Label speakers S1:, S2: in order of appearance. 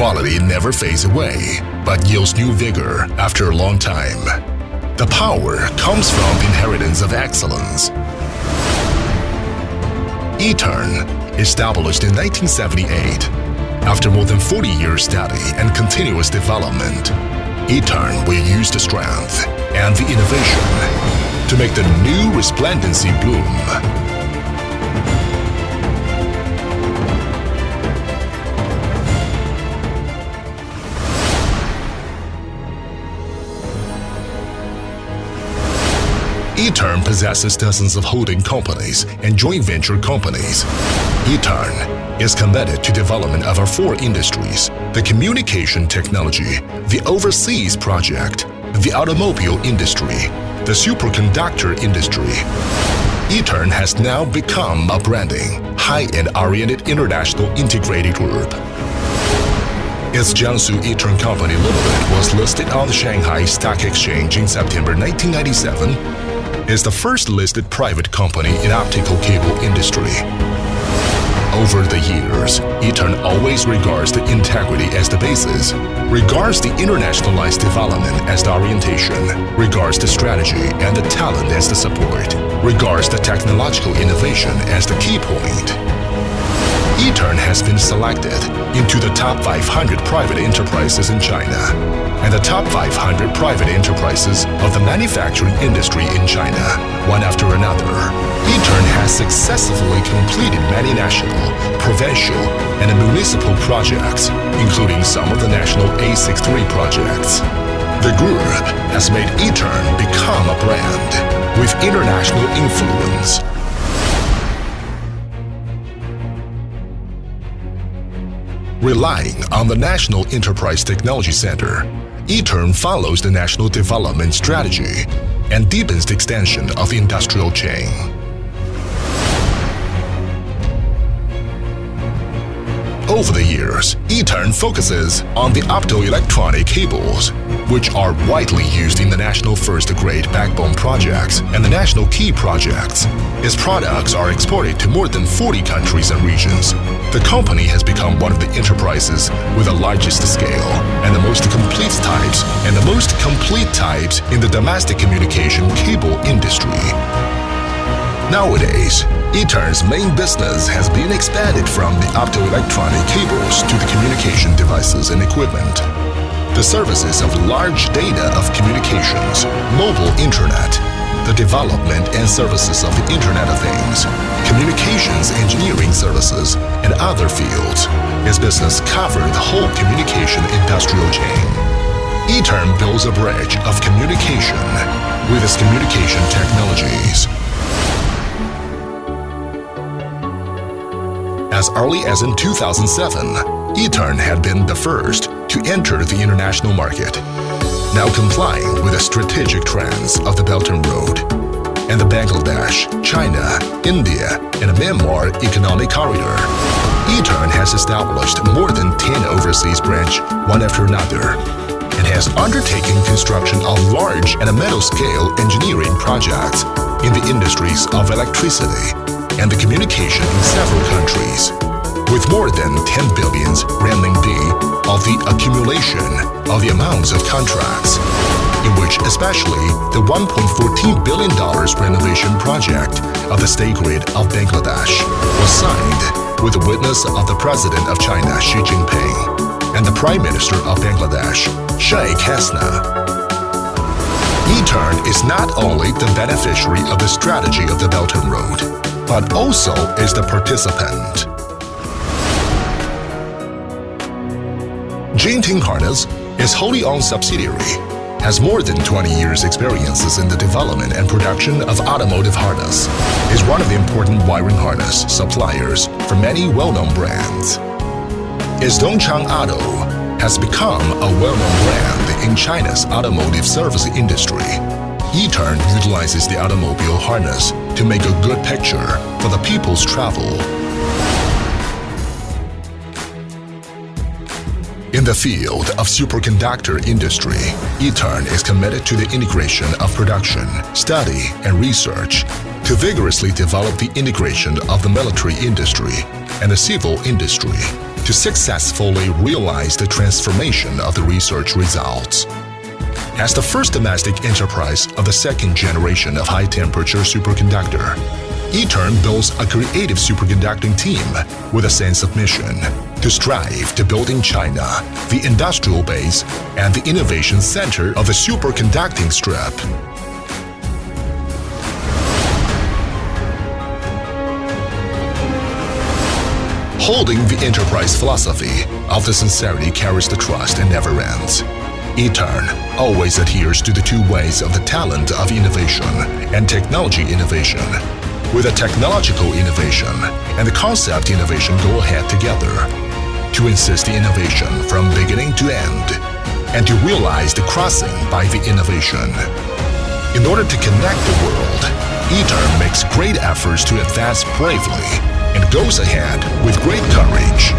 S1: Quality never fades away, but yields new vigor after a long time. The power comes from the inheritance of excellence. ETERN, established in 1978, after more than 40 years study and continuous development, ETERN will use the strength and the innovation to make the new resplendency bloom. ETERN possesses dozens of holding companies and joint venture companies. ETERN is committed to development of our four industries: the communication technology, the overseas project, the automobile industry, the superconductor industry. ETERN has now become a branding, high-end oriented international integrated group. Its Jiangsu ETERN Company Limited was listed on the Shanghai Stock Exchange in September 1997. Is the first listed private company in optical cable industry. Over the years, ETERN always regards the integrity as the basis, regards the internationalized development as the orientation, regards the strategy and the talent as the support, regards the technological innovation as the key point. ETERN has been selected into the top 500 private enterprises in China and the top 500 private enterprises of the manufacturing industry in China, one after another. ETERN has successfully completed many national, provincial, and municipal projects, including some of the national A63 projects. The group has made ETERN become a brand with international influence. Relying on the National Enterprise Technology Center, ETERN follows the national development strategy and deepens the extension of the industrial chain. Over the years, ETERN focuses on the optoelectronic cables, which are widely used in the National First Grade Backbone projects and the National Key projects. Its products are exported to more than 40 countries and regions. The company has become one of the enterprises with the largest scale and the most complete types in the domestic communication cable industry. Nowadays, ETERN's main business has been expanded from the optoelectronic cables to the communication devices and equipment. The services of large data of communications, mobile internet, the development and services of the Internet of Things, communications engineering services, and other fields. Its business covers the whole communication industrial chain. ETERN builds a bridge of communication with its communication technologies. As early as in 2007, ETERN had been the first to enter the international market, now complying with the strategic trends of the Belt and Road and the Bangladesh, China, India, and Myanmar Economic Corridor. ETERN has established more than 10 overseas branches, one after another, and has undertaken construction of large and metal-scale engineering projects in the industries of electricity and the communication in several countries, with more than 10 billion RMB of the accumulation of the amounts of contracts, in which especially the $1.14 billion renovation project of the State Grid of Bangladesh was signed with the witness of the President of China, Xi Jinping, and the Prime Minister of Bangladesh, Sheikh Hasina. ETERN is not only the beneficiary of the strategy of the Belt and Road, but also is the participant. Jinping Harness, its wholly owned subsidiary, has more than 20 years' experiences in the development and production of automotive harness, is one of the important wiring harness suppliers for many well-known brands. Its Dongchang Auto has become a well-known brand in China's automotive service industry. ETERN utilizes the automobile harness to make a good picture for the people's travel. In the field of superconductor industry, ETERN is committed to the integration of production, study, and research to vigorously develop the integration of the military industry and the civil industry. to successfully realize the transformation of the research results. As the first domestic enterprise of the second generation of high-temperature superconductor, ETERN builds a creative superconducting team with a sense of mission to strive to build in China the industrial base and the innovation center of the superconducting strip. Holding the enterprise philosophy of the sincerity carries the trust and never ends. ETERN always adheres to the two ways of the talent of innovation and technology innovation, with a technological innovation and the concept innovation go ahead together, to insist the innovation from beginning to end, and to realize the crossing by the innovation. In order to connect the world, ETERN makes great efforts to advance bravely and goes ahead with great courage.